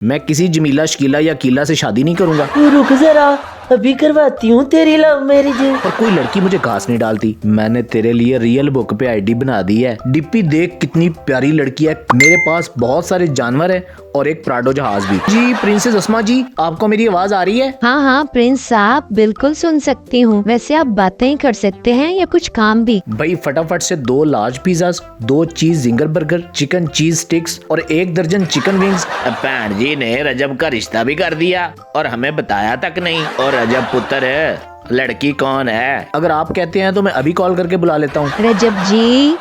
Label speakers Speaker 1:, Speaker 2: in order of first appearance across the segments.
Speaker 1: मैं किसी जमीला शकीला या कीला से शादी नहीं करूंगा।
Speaker 2: रुक जरा, अभी करवाती हूँ तेरी लव मैरिज।
Speaker 1: और कोई लड़की मुझे घास नहीं डालती। मैंने तेरे लिए रियल बुक पे आईडी बना दी है। डिप्पी देख कितनी प्यारी लड़की है। मेरे पास बहुत सारे जानवर है और एक प्राडो जहाज भी। जी प्रिंसेस अस्मा जी, आपको मेरी आवाज आ रही है?
Speaker 3: हाँ हाँ प्रिंस साहब, बिल्कुल सुन सकती हूँ। वैसे आप बातें कर सकते हैं या कुछ काम भी?
Speaker 1: भाई फटाफट से 2 लार्ज पिज्जा, 2 चीज ginger burger, chicken cheese sticks और 1 दर्जन चिकन विंग्स। भैन जी ने रजब का रिश्ता भी कर दिया और हमें बताया तक नहीं। और रजब पुत्र है, लड़की कौन है? अगर आप कहते हैं तो मैं अभी कॉल करके बुला लेता हूँ।
Speaker 3: रजब जी,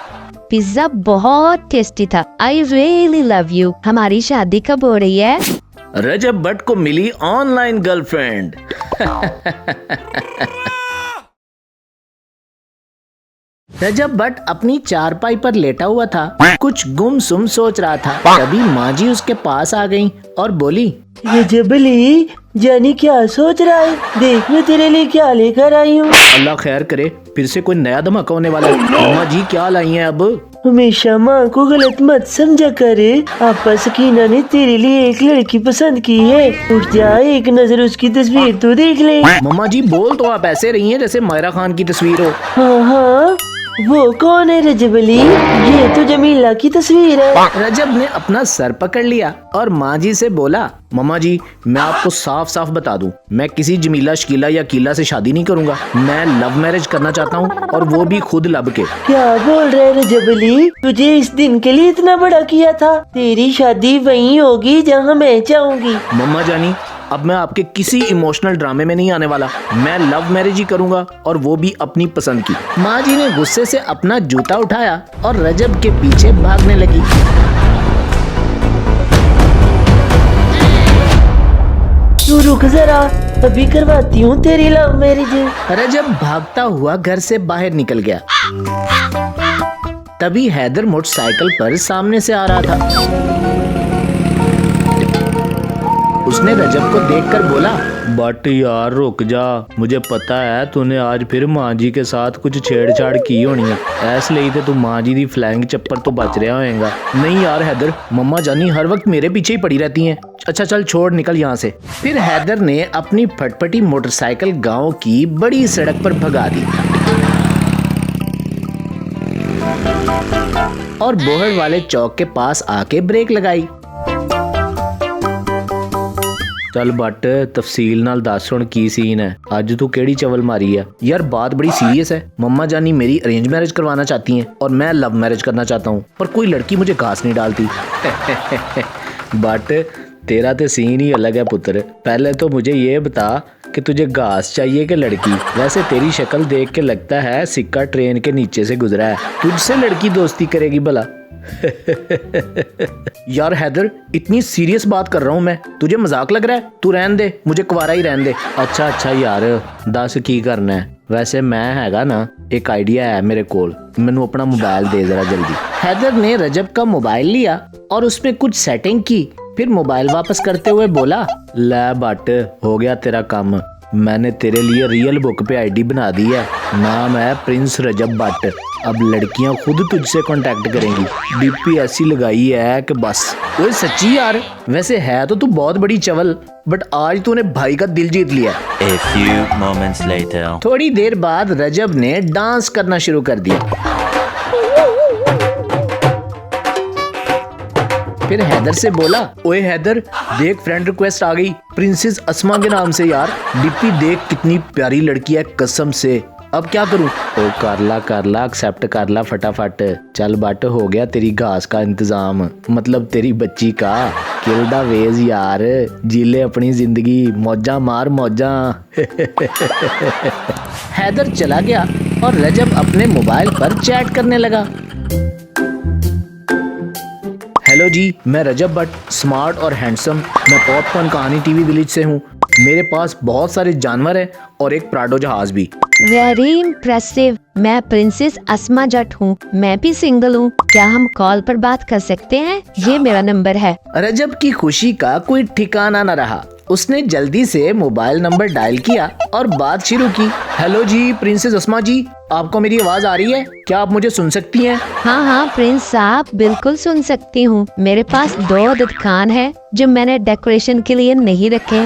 Speaker 3: पिज्जा बहुत टेस्टी था। I really love you. हमारी शादी कब हो रही है?
Speaker 1: रजब भट्ट को मिली ऑनलाइन गर्लफ्रेंड। रजब भट्ट अपनी चारपाई पर लेटा हुआ था, कुछ गुमसुम सोच रहा था। तभी माँ जी उसके पास आ गईं और बोली,
Speaker 2: रजबली, जानी क्या सोच रहा है? देख मैं तेरे लिए क्या लेकर आई हूँ।
Speaker 1: अल्लाह खैर करे, फिर से कोई नया धमाका होने वाला है। माँ जी क्या लाई हैं अब?
Speaker 2: हमेशा माँ को गलत मत समझा करे। आपा सकीना ने तेरे लिए एक लड़की पसंद की है। उठ जा, एक नजर उसकी तस्वीर तो देख ले।
Speaker 1: मम्मा जी बोल तो आप ऐसे रही हैं जैसे मायरा खान की तस्वीर हो।
Speaker 2: हाँ हाँ, वो कौन है रजबली? ये तो जमीला की तस्वीर है।
Speaker 1: रजब ने अपना सर पकड़ लिया और माँ जी से बोला, मम्मा जी मैं आपको साफ साफ बता दूं, मैं किसी जमीला शकीला या कीला से शादी नहीं करूंगा। मैं लव मैरिज करना चाहता हूं और वो भी खुद लब के।
Speaker 2: क्या बोल रहे रजबली? तुझे इस दिन के लिए इतना बड़ा किया था। तेरी शादी वहीं होगी जहां मैं चाहूंगी।
Speaker 1: मम्मा जानी, अब मैं आपके किसी इमोशनल ड्रामे में नहीं आने वाला। मैं लव मैरिज ही करूंगा और वो भी अपनी पसंद की। माँ जी ने गुस्से से अपना जूता उठाया और रजब के पीछे भागने लगी।
Speaker 2: तू रुक जरा, अभी करवाती हूँ तेरी लव मैरिज।
Speaker 1: रजब भागता हुआ घर से बाहर निकल गया। तभी हैदर मोटरसाइकिल पर सामने से आ रहा था। उसने रजब को देखकर बोला, बट यार रुक जा, मुझे पता है तूने आज फिर माँ जी के साथ कुछ छेड़छाड़ की होनी है, इसलिए तो तू माँ जी दी फ्लैंग चप्पर तो बच रहा होएगा। नहीं यार हैदर, मम्मा जानी हर वक्त मेरे पीछे ही पड़ी रहती हैं। अच्छा चल छोड़, निकल यहाँ से। फिर हैदर ने अपनी फटफटी मोटरसाइकिल गाँव की बड़ी सड़क पर भगा दी और बोहड़ वाले चौक के पास आके ब्रेक लगाई। चल बट तफसील नाल दस हुण की सीन है, अज तू केड़ी चवल मारी है? यार बात बड़ी सीरियस है। मम्मा जानी मेरी अरेंज मैरिज करवाना चाहती हैं और मैं लव मैरिज करना चाहता हूँ, पर कोई लड़की मुझे घास नहीं डालती। बट तेरा तो सीन ही अलग है पुत्र। पहले तो मुझे ये बता कि तुझे घास चाहिए कि लड़की? वैसे तेरी शक्ल देख के लगता है सिक्का ट्रेन के नीचे से गुजरा है। तुझसे लड़की दोस्ती करेगी भला? यार हैदर, इतनी सीरियस बात कर रहा हूँ मैं, तुझे मजाक लग रहा है? तू रहन दे, मुझे कुंवारा ही रहन दे। अच्छा यार दस की करना है? वैसे मैं हैगा ना, एक आइडिया है मेरे कोल, मैनू अपना मोबाइल दे जरा जल्दी। हैदर ने रजब का मोबाइल लिया और उसमें कुछ सेटिंग की, फिर मोबाइल वापस करते हुए बोला, ले बट हो गया तेरा काम। मैंने तेरे लिए रियल बुक पे आईडी बना दी है, नाम है प्रिंस रजब भट्ट। अब लड़कियां खुद तुझसे कांटेक्ट करेंगी। डीपी ऐसी लगाई है कि बस। ओए सच्ची यार, वैसे है तो तू बहुत बड़ी चवल, बट आज तूने भाई का दिल जीत लिया।
Speaker 4: A few moments later.
Speaker 1: थोड़ी देर बाद रजब ने डांस करना शुरू कर दिया। फिर हैदर से बोला, ओए हैदर देख फ्रेंड रिक्वेस्ट आ गई प्रिंसेस अस्मा के नाम से। यार डिप्पी देख कितनी प्यारी लड़की है कसम से। अब क्या करूं? ओ कर ला एक्सेप्ट कर ला फटाफट। चल बट हो गया तेरी घास का इंतजाम, मतलब तेरी बच्ची का। किल द वेज यार, जी ले अपनी जिंदगी, मौजा मार मौजा। हैदर चला गया और रजब अपने मोबाइल पर चैट करने लगा। हेलो जी, मैं रजब भट्ट, स्मार्ट और हैंडसम। मैं पॉपकॉर्न कहानी टीवी विलेज से हूँ। मेरे पास बहुत सारे जानवर हैं और एक प्राडो जहाज भी।
Speaker 3: Very impressive. मैं प्रिंसेस अस्मा जट हूँ, मैं भी सिंगल हूँ। क्या हम कॉल पर बात कर सकते हैं? ये मेरा नंबर है।
Speaker 1: रजब की खुशी का कोई ठिकाना न रहा उसने जल्दी से मोबाइल नंबर डायल किया और बात शुरू की। हेलो जी प्रिंसेस अस्मा जी, आपको मेरी आवाज आ रही है? क्या आप मुझे सुन सकती हैं?
Speaker 3: हाँ हाँ प्रिंस साहब, बिल्कुल सुन सकती हूँ। मेरे पास 2 अदद खान है जो मैंने डेकोरेशन के लिए नहीं रखे।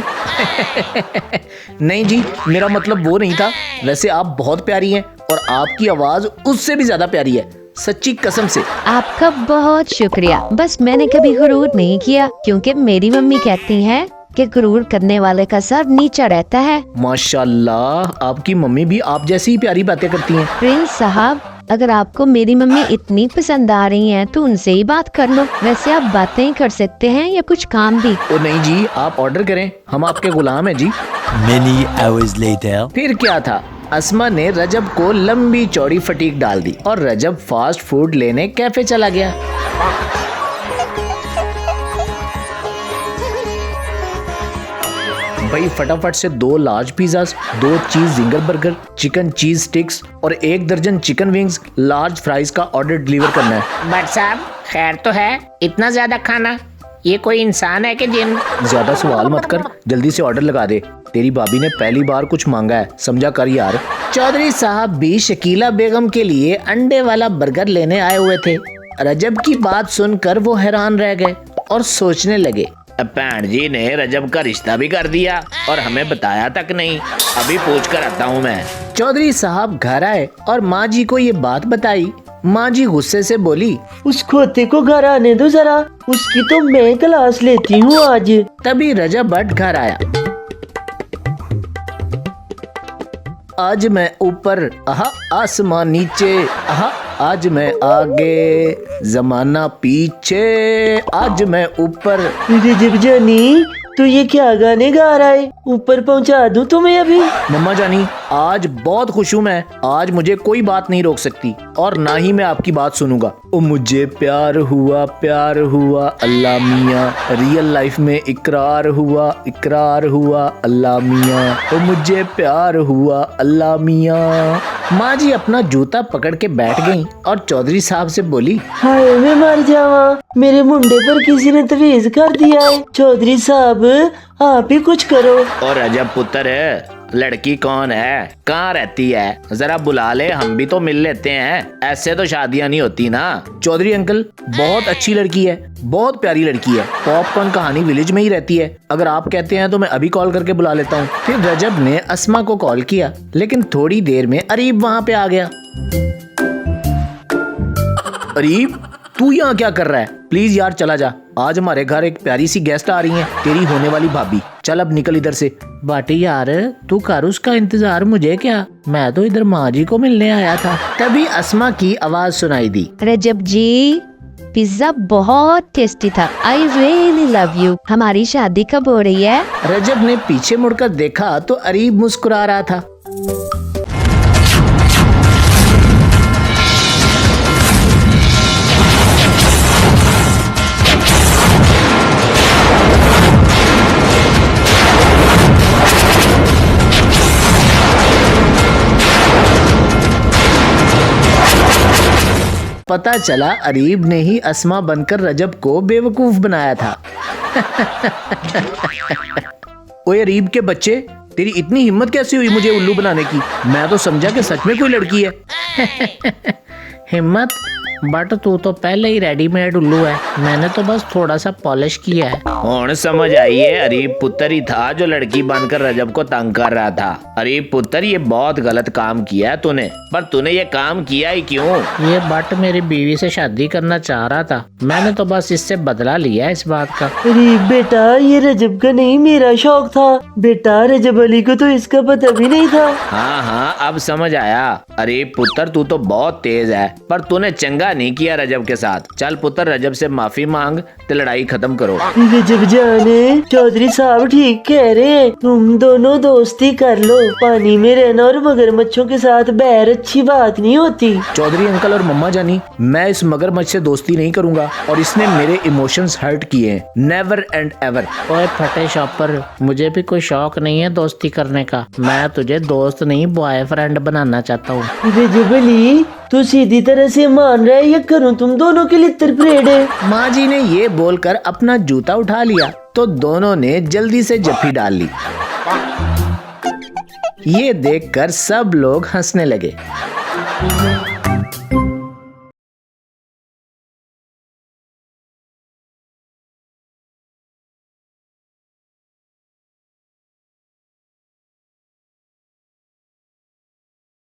Speaker 1: नहीं जी, मेरा मतलब वो नहीं था। वैसे आप बहुत प्यारी हैं और आपकी आवाज उससे भी ज्यादा प्यारी है, सच्ची कसम से।
Speaker 3: आपका बहुत शुक्रिया। बस मैंने कभी गुरूर नहीं किया, क्योंकि मेरी मम्मी कहती है कि गुरूर करने वाले का सर नीचा रहता है।
Speaker 1: माशाल्लाह, आपकी मम्मी भी आप जैसी ही प्यारी बातें करती हैं।
Speaker 3: प्रिंस साहब, अगर आपको मेरी मम्मी इतनी पसंद आ रही हैं तो उनसे ही बात कर लो। वैसे आप बातें ही कर सकते हैं या कुछ काम भी?
Speaker 1: ओ नहीं जी, आप ऑर्डर करें, हम आपके गुलाम हैं जी।
Speaker 4: Many hours later.
Speaker 1: फिर क्या था, अस्मा ने रजब को लंबी चौड़ी फटीक डाल दी और रजब फास्ट फूड लेने कैफे चला गया। भाई फटाफट से 2 लार्ज पिज़्ज़ास, 2 चीज ginger burger, chicken cheese sticks और 1 दर्जन चिकन विंग्स, लार्ज फ्राइज का ऑर्डर डिलीवर करना है।
Speaker 5: बट साहब खैर तो है, इतना ज्यादा खाना? ये कोई इंसान है कि जिन?
Speaker 1: ज्यादा सवाल मत कर, जल्दी से ऑर्डर लगा दे। तेरी भाभी ने पहली बार कुछ मांगा है, समझा कर यार। चौधरी साहब भी शकीला बेगम के लिए अंडे वाला बर्गर लेने आए हुए थे। रजब की बात सुनकर वो हैरान रह गए और सोचने लगे, भैन जी ने रजब का रिश्ता भी कर दिया और हमें बताया तक नहीं। अभी पूछ कर आता हूँ मैं। चौधरी साहब घर आए और माँ जी को ये बात बताई। माँ जी गुस्से से बोली,
Speaker 2: उस खोते को घर आने दो जरा, उसकी तो मैं क्लास लेती हूँ आज।
Speaker 1: तभी रजब भट्ट घर आया। आज मैं ऊपर, आहा आसमान नीचे, आहा आज मैं आगे, जमाना पीछे, आज मैं ऊपर।
Speaker 2: रजब जानी, तो ये क्या गाने गा रहा है? ऊपर पहुंचा दूं तुम्हें अभी।
Speaker 1: मम्मा जानी, आज बहुत खुश हूँ मैं। आज मुझे कोई बात नहीं रोक सकती और ना ही मैं आपकी बात सुनूंगा। ओ मुझे प्यार हुआ अल्लाह मियाँ, रियल लाइफ में इकरार हुआ अल्लाह मियाँ। ओ मुझे प्यार हुआ अल्लाह मियाँ। माँ जी अपना जूता पकड़ के बैठ गईं और चौधरी साहब से बोली,
Speaker 2: हाय मैं मर जावा, मेरे मुंडे पर किसी ने तवीज कर दिया है। चौधरी साहब आप ही कुछ करो।
Speaker 1: और रजब पुत्र है, लड़की कौन है, कहाँ रहती है, जरा बुला ले, हम भी तो मिल लेते हैं। ऐसे तो शादियां नहीं होती ना। चौधरी अंकल, बहुत अच्छी लड़की है, बहुत प्यारी लड़की है। पॉपकॉर्न कहानी विलेज में ही रहती है। अगर आप कहते हैं तो मैं अभी कॉल करके बुला लेता हूँ। फिर रजब ने अस्मा को कॉल किया, लेकिन थोड़ी देर में अरीब वहाँ पे आ गया। अरीब, तू यहाँ क्या कर रहा है? प्लीज यार चला जा, आज हमारे घर एक प्यारी सी गेस्ट आ रही है, तेरी होने वाली भाभी। चल अब निकल इधर से। बाटी यार, तू कर उसका इंतजार, मुझे क्या, मैं तो इधर माँ जी को मिलने आया था। तभी अस्मा की आवाज सुनाई दी,
Speaker 3: रजब जी, पिज्जा बहुत टेस्टी था। I really love you. हमारी शादी कब हो रही है?
Speaker 1: रजब ने पीछे मुड़कर देखा तो अरीब मुस्कुरा रहा था। पता चला अरीब ने ही अस्मा बनकर रजब को बेवकूफ बनाया था। ओए अरीब के बच्चे, तेरी इतनी हिम्मत कैसे हुई मुझे उल्लू बनाने की? मैं तो समझा कि सच में कोई लड़की है। हिम्मत? बट तू तो पहले ही रेडीमेड उल्लू है, मैंने तो बस थोड़ा सा पॉलिश किया है। और समझ आई है, अरीब पुत्र ही था जो लड़की बनकर रजब को तंग कर रहा था। अरीब पुत्र, ये बहुत गलत काम किया है तूने, पर तूने ये काम किया ही क्यों? ये बट मेरी बीवी से शादी करना चाह रहा था, मैंने तो बस इससे बदला लिया इस बात का।
Speaker 2: अरे बेटा, ये रजब का नहीं मेरा शौक था। बेटा रजब अली को तो इसका पता भी नहीं था।
Speaker 1: हाँ, अब समझ आया। अरे पुत्र, तू तो बहुत तेज है, पर तूने चंगा नहीं किया रजब के साथ। चल पुत्र, रजब से माफी मांग तो लड़ाई खत्म करो।
Speaker 2: रजब जाने, चौधरी साहब ठीक कह रहे हैं, तुम दोनों दोस्ती कर लो। पानी में रहना और मगरमच्छों के साथ बैर अच्छी बात नहीं होती।
Speaker 1: चौधरी अंकल और मम्मा जानी, मैं इस मगरमच्छ से दोस्ती नहीं करूंगा और इसने मेरे इमोशंस हर्ट किए हैं। Never and ever. ओए फटे शॉपर, मुझे भी कोई शौक नहीं है दोस्ती करने का। मैं तुझे दोस्त नहीं बॉयफ्रेंड बनाना चाहता हूँ।
Speaker 2: अरे जुबली, तू सीधी तरह से मान रहा है या करूं तुम दोनों के लिए परेड है?
Speaker 1: माँ जी ने ये बोलकर अपना जूता उठा लिया तो दोनों ने जल्दी से जफ्फी डाल ली। ये देखकर सब लोग हंसने लगे।